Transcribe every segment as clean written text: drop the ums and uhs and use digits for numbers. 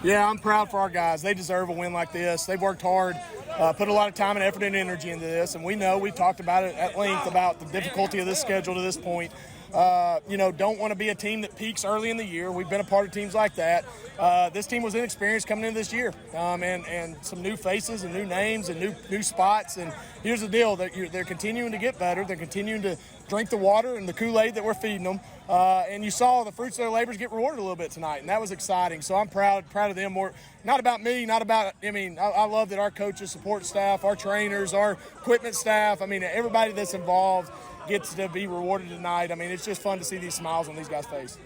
Yeah, I'm proud for our guys. They deserve a win like this. They've worked hard, put a lot of time and effort and energy into this, and we've talked about it at length about the difficulty of this schedule to this point. Don't want to be a team that peaks early in the year. We've been a part of teams like that. This team was inexperienced coming into this year, and some new faces and new names and new spots. And here's the deal: they're continuing to get better. They're continuing to drink the water and the Kool-Aid that we're feeding them. And you saw the fruits of their labors get rewarded a little bit tonight, and that was exciting. So I'm proud of them. More not about me, not about. I love that our coaches, support staff, our trainers, our equipment staff. Everybody that's involved gets to be rewarded tonight. It's just fun to see these smiles on these guys' face.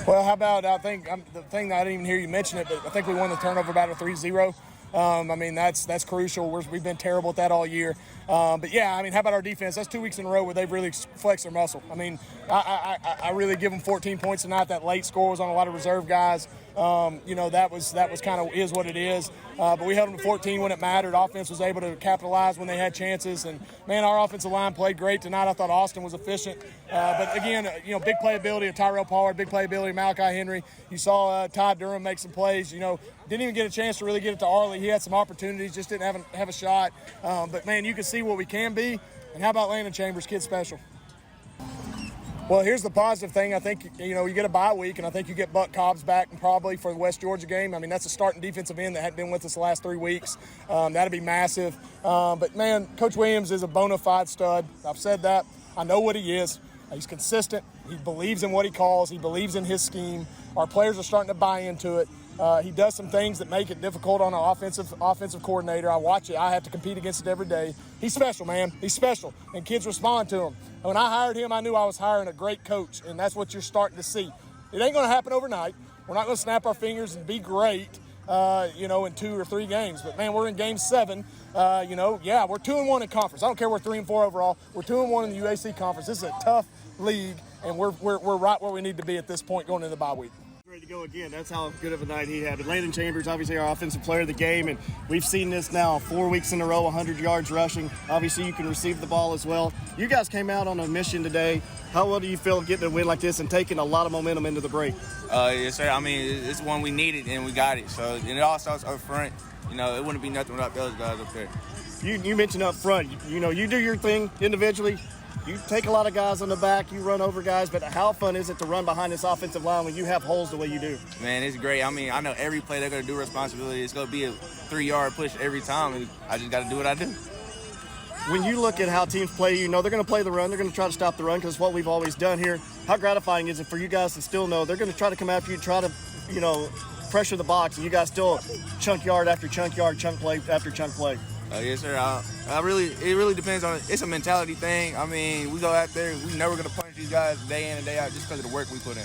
Well, how about the thing that I didn't even hear you mention it, but I think we won the turnover battle 3-0. That's crucial. We've been terrible at that all year. But yeah, how about our defense? That's 2 weeks in a row where they've really flexed their muscle. I really give them 14 points tonight. That late score was on a lot of reserve guys. That was kind of is what it is. But we held them to 14 when it mattered. Offense was able to capitalize when they had chances. And, man, our offensive line played great tonight. I thought Austin was efficient. But, again, big playability of Tyrell Pollard, big playability of Malachi Henry. You saw Todd Durham make some plays. Didn't even get a chance to really get it to Arlie. He had some opportunities, just didn't have a shot. But, man, you can see what we can be. And how about Landen Chambers, kid special? Well, here's the positive thing. I think, you get a bye week, and I think you get Buck Cobbs back probably for the West Georgia game. That's a starting defensive end that hadn't been with us the last 3 weeks. That'd be massive. But, man, Coach Williams is a bona fide stud. I've said that. I know what he is. He's consistent. He believes in what he calls. He believes in his scheme. Our players are starting to buy into it. He does some things that make it difficult on an offensive coordinator. I watch it. I have to compete against it every day. He's special, man. He's special, and kids respond to him. When I hired him, I knew I was hiring a great coach, and that's what you're starting to see. It ain't going to happen overnight. We're not going to snap our fingers and be great, in 2 or 3 games. But, man, we're in Game 7. We're 2-1 in conference. I don't care we're 3-4 overall. We're 2-1 in the UAC conference. This is a tough league, and we're right where we need to be at this point going into the bye week. Ready to go again. That's how good of a night he had. But Landen Chambers, obviously our offensive player of the game, and we've seen this now 4 weeks in a row, 100 yards rushing. Obviously you can receive the ball as well. You guys came out on a mission today. How well do you feel getting a win like this and taking a lot of momentum into the break? Yes, sir. It's one we needed, and we got it. So, and it all starts up front. It wouldn't be nothing without those guys up there. You mentioned up front, you do your thing individually. You take a lot of guys on the back, you run over guys, but how fun is it to run behind this offensive line when you have holes the way you do? Man, it's great. I know every play they're going to do responsibility. It's going to be a 3-yard push every time, and I just got to do what I do. When you look at how teams play, they're going to play the run. They're going to try to stop the run because it's what we've always done here. How gratifying is it for you guys to still know they're going to try to come after you, try to, pressure the box, and you guys still chunk yard after chunk yard, chunk play after chunk play? Yes, sir. It really depends on it's a mentality thing. We go out there, we know we're going to punish these guys day in and day out just because of the work we put in.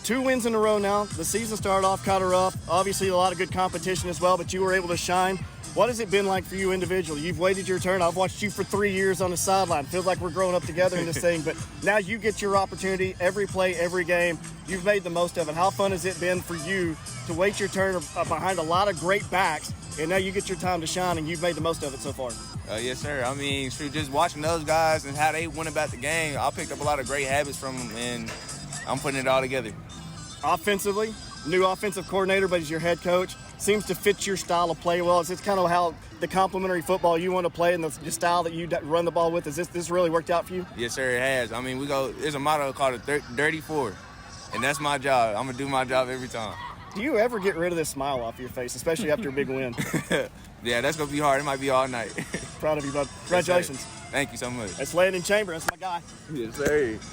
2 wins in a row now. The season started off kind of rough. Obviously, a lot of good competition as well, but you were able to shine. What has it been like for you individually? You've waited your turn. I've watched you for 3 years on the sideline. Feels like we're growing up together in this thing, but now you get your opportunity every play, every game. You've made the most of it. How fun has it been for you to wait your turn behind a lot of great backs, and now you get your time to shine, and you've made the most of it so far? Yes, sir. Just watching those guys and how they went about the game, I picked up a lot of great habits from them, and I'm putting it all together. Offensively, new offensive coordinator, but he's your head coach. Seems to fit your style of play well. It's kind of how the complementary football you want to play and the style that you run the ball with. Is this really worked out for you? Yes, sir, it has. There's a motto called Dirty 4, and that's my job. I'm going to do my job every time. Do you ever get rid of this smile off your face, especially after a big win? Yeah, that's going to be hard. It might be all night. Proud of you, bud. Congratulations. Yes, thank you so much. That's Landen Chambers. That's my guy. Yes, sir.